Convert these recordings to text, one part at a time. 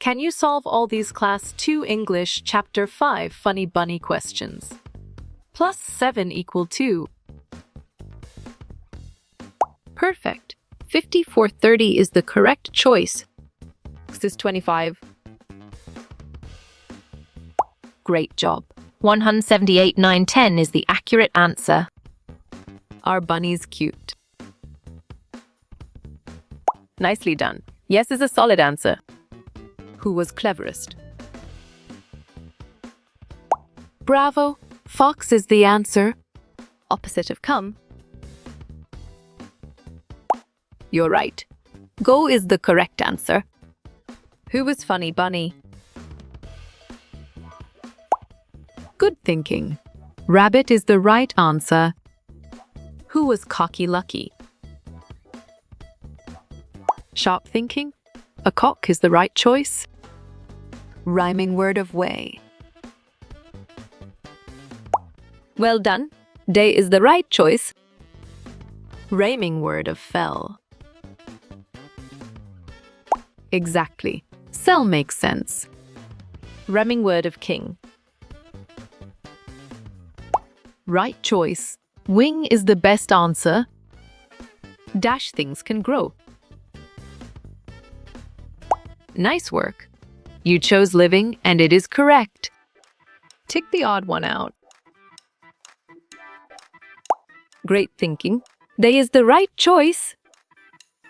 Can you solve all these Class 2 English Chapter 5 Funny Bunny questions? Plus 7 equal 2. Perfect. 5430 is the correct choice. X is 25. Great job. 178 910 is the accurate answer. Our bunny's cute. Nicely done. Yes is a solid answer. Who was cleverest? Bravo. Fox is the answer. Opposite of come. You're right. Go is the correct answer. Who was funny bunny? Good thinking. Rabbit is the right answer. Who was cocky lucky? Sharp thinking. A cock is the right choice. Rhyming word of way. Well done. Day is the right choice. Rhyming word of fell. Exactly. Sell makes sense. Rhyming word of king. Right choice. Wing is the best answer. Dash things can grow. Nice work. You chose living and it is correct. Tick the odd one out. Great thinking. They is the right choice.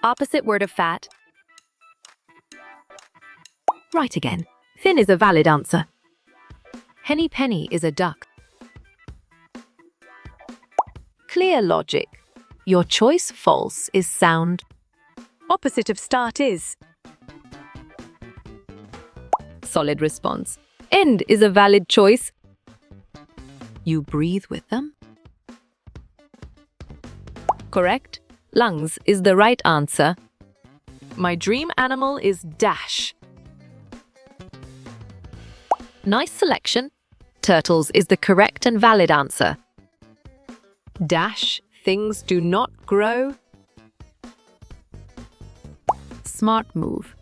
Opposite word of fat. Right again. Thin is a valid answer. Henny penny is a duck. Clear logic. Your choice false is sound. Opposite of start is. Solid response. End is a valid choice. You breathe with them. Correct. Lungs is the right answer. My dream animal is dash. Nice selection. Turtles is the correct and valid answer. Dash, things do not grow. Smart move.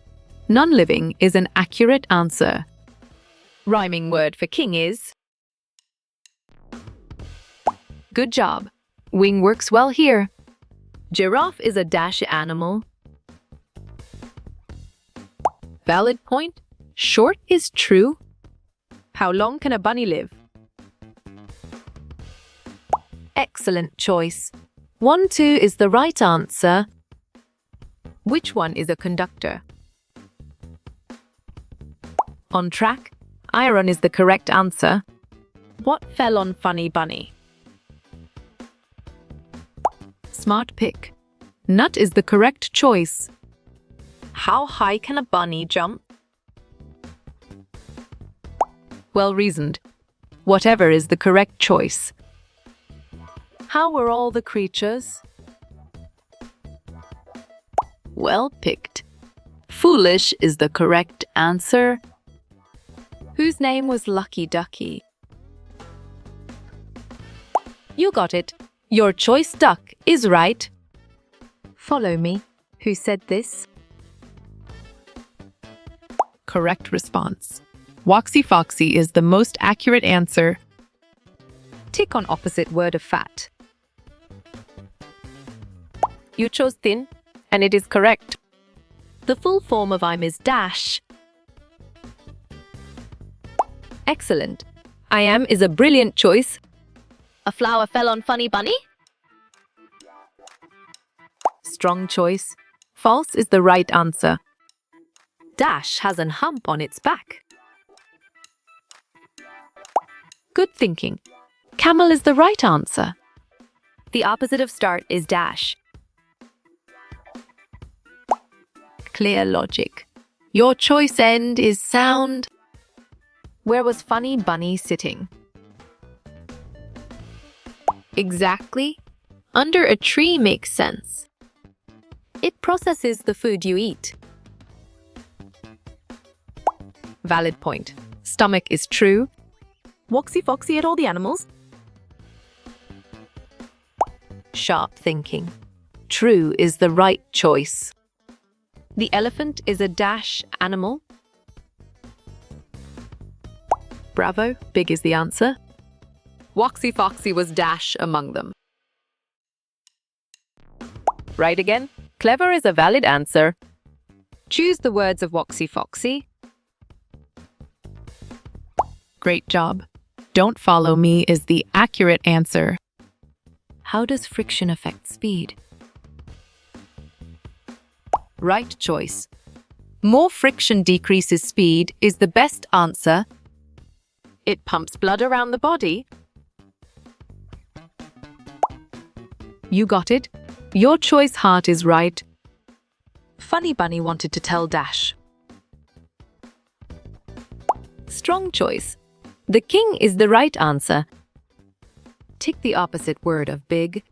Non-living is an accurate answer. Rhyming word for king is. Good job. Wing works well here. Giraffe is a dash animal. Valid point. Short is true. How long can a bunny live? Excellent choice. 1, 2 is the right answer. Which one is a conductor? On track. Iron is the correct answer. What fell on funny bunny? Smart pick. Nut is the correct choice. How high can a bunny jump? Well reasoned. Whatever is the correct choice. How were all the creatures? Well picked. Foolish is the correct answer. Whose name was Lucky Ducky? You got it. Your choice duck is right. Follow me. Who said this? Correct response. Woxy Foxy is the most accurate answer. Tick on opposite word of fat. You chose thin, and it is correct. The full form of I'm is dash. Excellent. I am is a brilliant choice. A flower fell on funny bunny? Strong choice. False is the right answer. Dash has an hump on its back. Good thinking. Camel is the right answer. The opposite of start is dash. Clear logic. Your choice end is sound. Where was funny bunny sitting? Exactly. Under a tree makes sense. It processes the food you eat. Valid point. Stomach is true. Woxy Foxy ate all the animals. Sharp thinking. True is the right choice. The elephant is a dash animal. Bravo, big is the answer. Woxy Foxy was dash among them. Right again. Clever is a valid answer. Choose the words of Woxy Foxy. Great job. Don't follow me is the accurate answer. How does friction affect speed? Right choice. More friction decreases speed is the best answer. It pumps blood around the body. You got it. Your choice heart is right. Funny Bunny wanted to tell Dash. Strong choice. The king is the right answer. Tick the opposite word of big.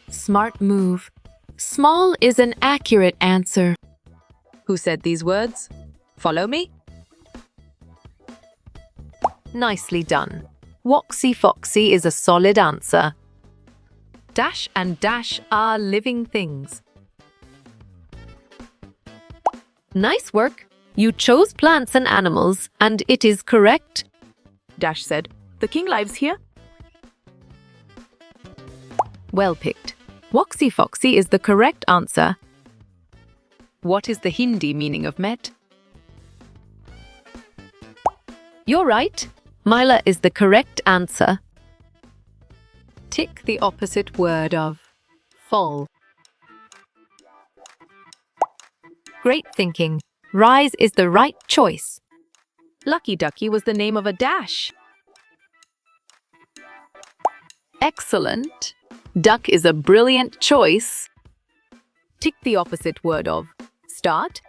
Smart move. Small is an accurate answer. Who said these words? Follow me. Nicely done. Woxy Foxy is a solid answer. Dash and Dash are living things. Nice work. You chose plants and animals, and it is correct. Dash said, "The king lives here." Well picked. Woxy Foxy is the correct answer. What is the Hindi meaning of met? You're right. Mila is the correct answer. Tick the opposite word of fall. Great thinking. Rise is the right choice. Lucky Ducky was the name of a dash. Excellent. Duck is a brilliant choice. Tick the opposite word of start.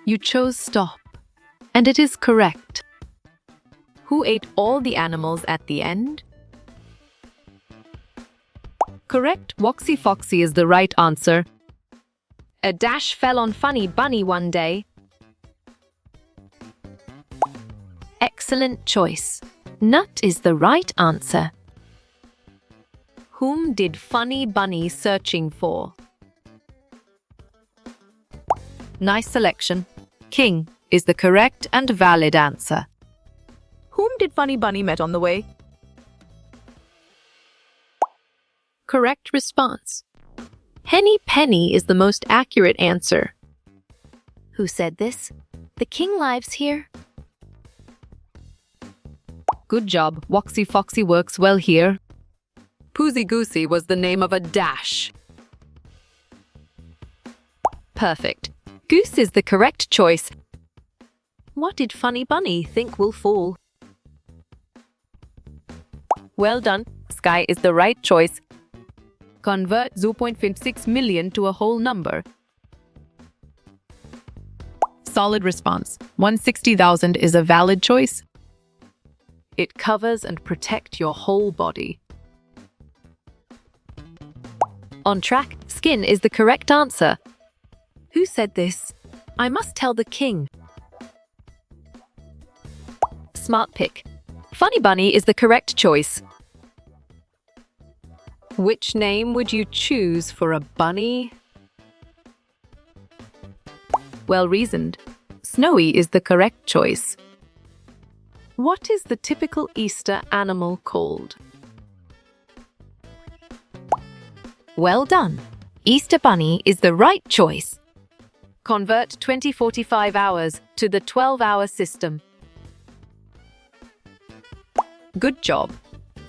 You chose stop, and it is correct. Who ate all the animals at the end? Correct. Woxy Foxy is the right answer. A dash fell on Funny Bunny one day. Excellent choice. Nut is the right answer. Whom did Funny Bunny searching for? Nice selection. King is the correct and valid answer. Whom did Funny Bunny met on the way? Correct response. Henny Penny is the most accurate answer. Who said this? The king lives here. Good job. Woxy Foxy works well here. Poosy Goosey was the name of a dash. Perfect. Goose is the correct choice. What did Funny Bunny think will fall? Well done. Sky is the right choice. Convert 0.56 million to a whole number. Solid response. 160,000 is a valid choice. It covers and protects your whole body. On track, skin is the correct answer. Who said this? I must tell the king. Smart pick. Funny Bunny is the correct choice. Which name would you choose for a bunny? Well reasoned. Snowy is the correct choice. What is the typical Easter animal called? Well done. Easter Bunny is the right choice. Convert 2045 hours to the 12-hour system. Good job.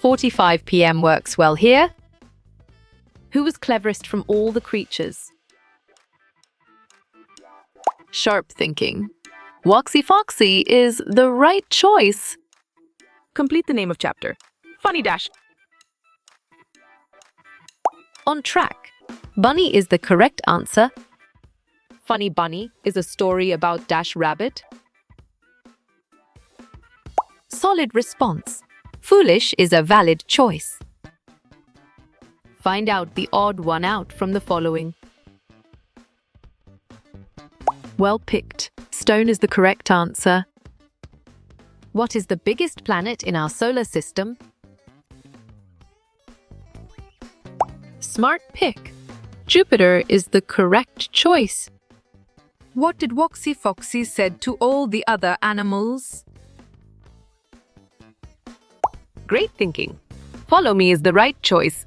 45 p.m. works well here. Who was cleverest from all the creatures? Sharp thinking. Woxy Foxy is the right choice. Complete the name of chapter. Funny Dash. On track. Bunny is the correct answer. Funny Bunny is a story about Dash Rabbit. Solid response. Foolish is a valid choice. Find out the odd one out from the following. Well picked. Stone is the correct answer. What is the biggest planet in our solar system? Smart pick. Jupiter is the correct choice. What did Woxy Foxy said to all the other animals? Great thinking. Follow me is the right choice.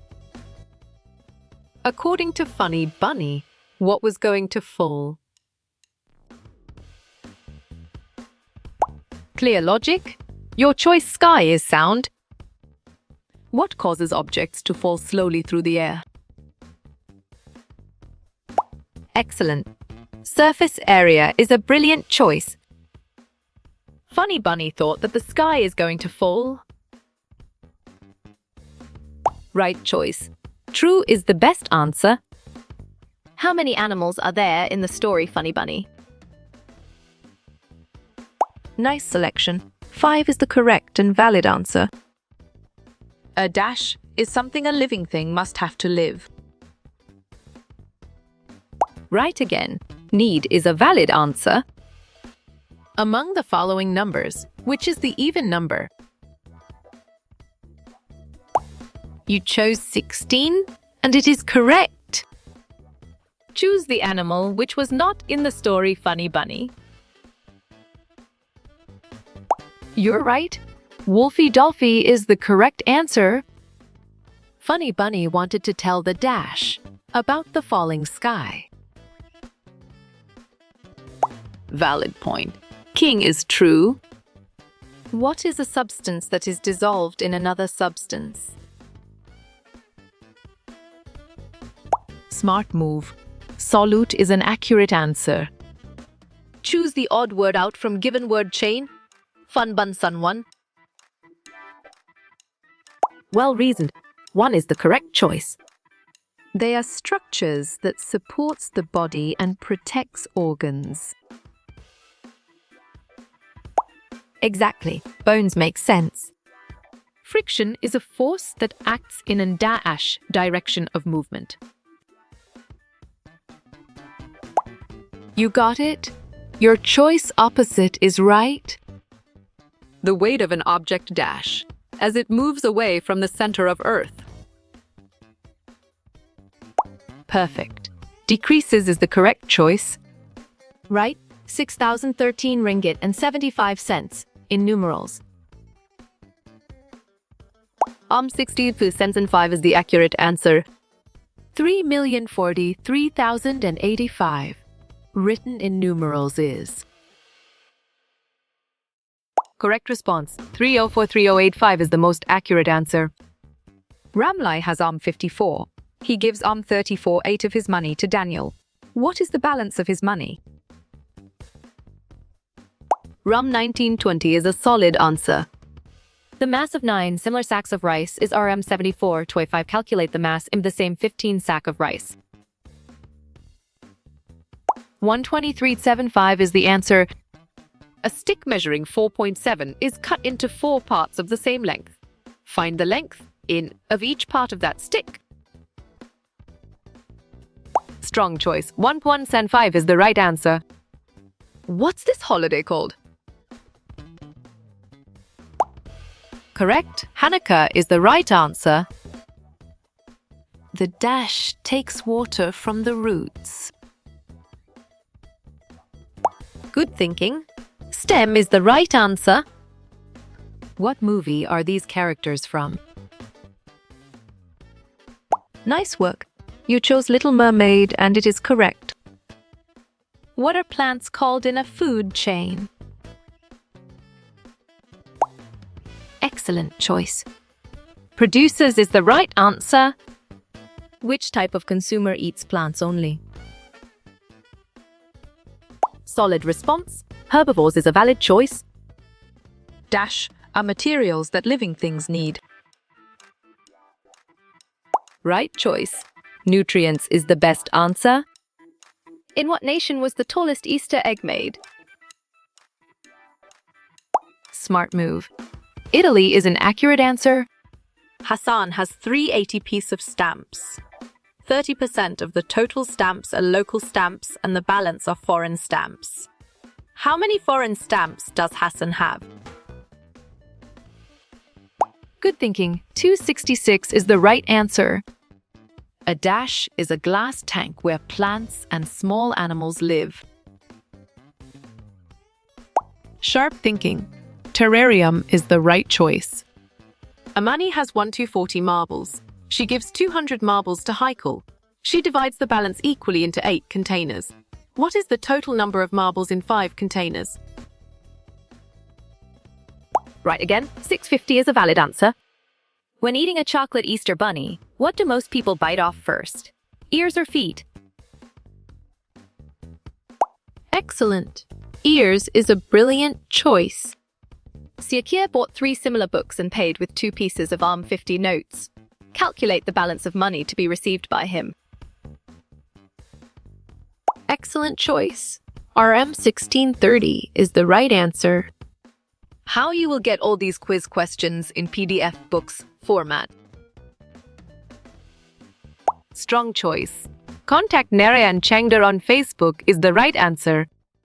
According to Funny Bunny, what was going to fall? Clear logic? Your choice sky is sound. What causes objects to fall slowly through the air? Excellent. Surface area is a brilliant choice. Funny Bunny thought that the sky is going to fall. Right choice. True is the best answer. How many animals are there in the story, Funny Bunny? Nice selection. 5 is the correct and valid answer. A dash is something a living thing must have to live. Right again. Need is a valid answer. Among the following numbers, which is the even number? You chose 16, and it is correct. Choose the animal which was not in the story, Funny Bunny. You're right. Wolfie Dolphy is the correct answer. Funny Bunny wanted to tell the dash about the falling sky. Valid point. King is true. What is a substance that is dissolved in another substance? Smart move. Solute is an accurate answer. Choose the odd word out from given word chain. Fun Bun Sun 1. Well reasoned. 1 is the correct choice. They are structures that supports the body and protects organs. Exactly. Bones make sense. Friction is a force that acts in a dash direction of movement. You got it? Your choice opposite is right. The weight of an object dash as it moves away from the center of Earth. Perfect. Decreases is the correct choice. Right? 6,013 ringgit and 75 cents in numerals. 62 cents and 5 is the accurate answer. 3,043,085 written in numerals is. Correct response. 3043085 is the most accurate answer. Ramlai has 54. He gives 34 8 of his money to Daniel. What is the balance of his money? Rum 1920 is a solid answer. The mass of 9 similar sacks of rice is RM 74.25. Calculate the mass in the same 15 sack of rice. 123.75 is the answer. A stick measuring 4.7 is cut into 4 parts of the same length. Find the length of each part of that stick. Strong choice. 1.15 is the right answer. What's this holiday called? Correct. Hanukkah is the right answer. The dash takes water from the roots. Good thinking. STEM is the right answer. What movie are these characters from? Nice work. You chose Little Mermaid and it is correct. What are plants called in a food chain? Excellent choice. Producers is the right answer. Which type of consumer eats plants only? Solid response. Herbivores is a valid choice. Dash are materials that living things need. Right choice. Nutrients is the best answer. In what nation was the tallest Easter egg made? Smart move. Italy is an accurate answer. Hassan has 380 pieces of stamps. 30% of the total stamps are local stamps and the balance are foreign stamps. How many foreign stamps does Hassan have? Good thinking. 266 is the right answer. A dash is a glass tank where plants and small animals live. Sharp thinking. Terrarium is the right choice. Amani has 1 to 40 marbles. She gives 200 marbles to Haikal. She divides the balance equally into 8 containers. What is the total number of marbles in 5 containers? Right again, 650 is a valid answer. When eating a chocolate Easter bunny, what do most people bite off first? Ears or feet? Excellent. Ears is a brilliant choice. Siakir bought 3 similar books and paid with 2 pieces of ARM50 notes. Calculate the balance of money to be received by him. Excellent choice. RM1630 is the right answer. How you will get all these quiz questions in PDF books format? Strong choice. Contact Nera and Chengder on Facebook is the right answer.